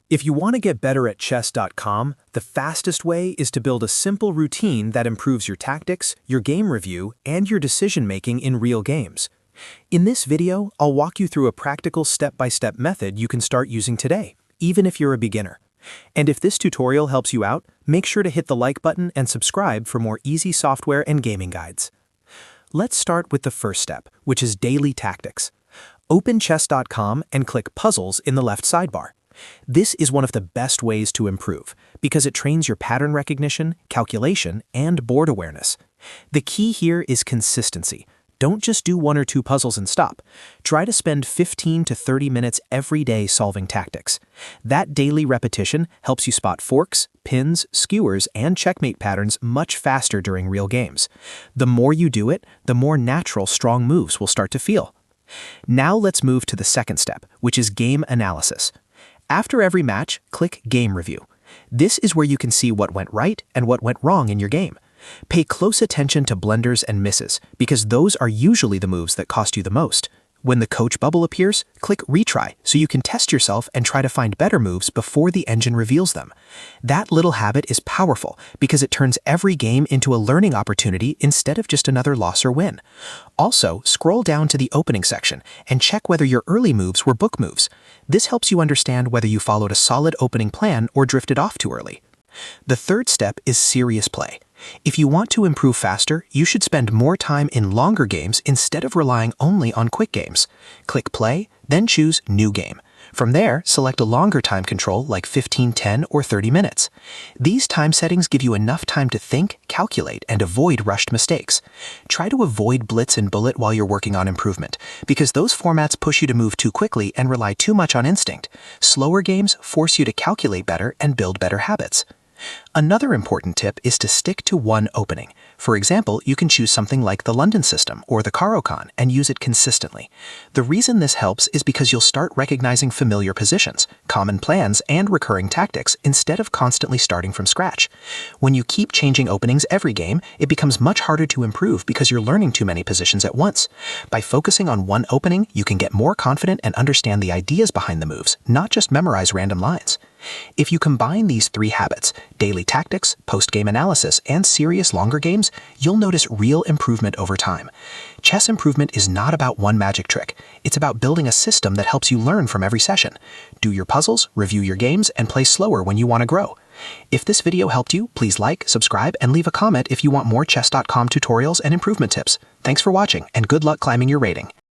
If you want to get better at chess.com, the fastest way is to build a simple routine that improves your tactics, your game review, and your decision-making in real games. In this video, I'll walk you through a practical step-by-step method you can start using today, even if you're a beginner. And if this tutorial helps you out, make sure to hit the like button and subscribe for more easy software and gaming guides. Let's start with the first step, which is daily tactics. Open chess.com and click Puzzles in the left sidebar. This is one of the best ways to improve because it trains your pattern recognition, calculation, and board awareness. The key here is consistency. Don't just do 1 or 2 puzzles and stop. Try to spend 15 to 30 minutes every day solving tactics. That daily repetition helps you spot forks, pins, skewers, and checkmate patterns much faster during real games. The more you do it, the more natural strong moves will start to feel. Now let's move to the second step, which is game analysis. After every match, click Game Review. This is where you can see what went right and what went wrong in your game. Pay close attention to blunders and misses, because those are usually the moves that cost you the most. When the coach bubble appears, click Retry so you can test yourself and try to find better moves before the engine reveals them. That little habit is powerful because it turns every game into a learning opportunity instead of just another loss or win. Also, scroll down to the opening section and check whether your early moves were book moves. This helps you understand whether you followed a solid opening plan or drifted off too early. The third step is serious play. If you want to improve faster, you should spend more time in longer games instead of relying only on quick games. Click Play, then choose New Game. From there, select a longer time control like 15, 10, or 30 minutes. These time settings give you enough time to think, calculate, and avoid rushed mistakes. Try to avoid blitz and bullet while you're working on improvement, because those formats push you to move too quickly and rely too much on instinct. Slower games force you to calculate better and build better habits. Another important tip is to stick to one opening. For example, you can choose something like the London system or the caro kann and use it consistently. The reason this helps is because you'll start recognizing familiar positions, common plans, and recurring tactics instead of constantly starting from scratch. When you keep changing openings every game, it becomes much harder to improve because you're learning too many positions at once. By focusing on one opening, you can get more confident and understand the ideas behind the moves, not just memorize random lines. If you combine these 3 habits, daily tactics, post-game analysis, and serious longer games, you'll notice real improvement over time. Chess improvement is not about one magic trick. It's about building a system that helps you learn from every session. Do your puzzles, review your games, and play slower when you want to grow. If this video helped you, please like, subscribe, and leave a comment if you want more chess.com tutorials and improvement tips. Thanks for watching, and good luck climbing your rating.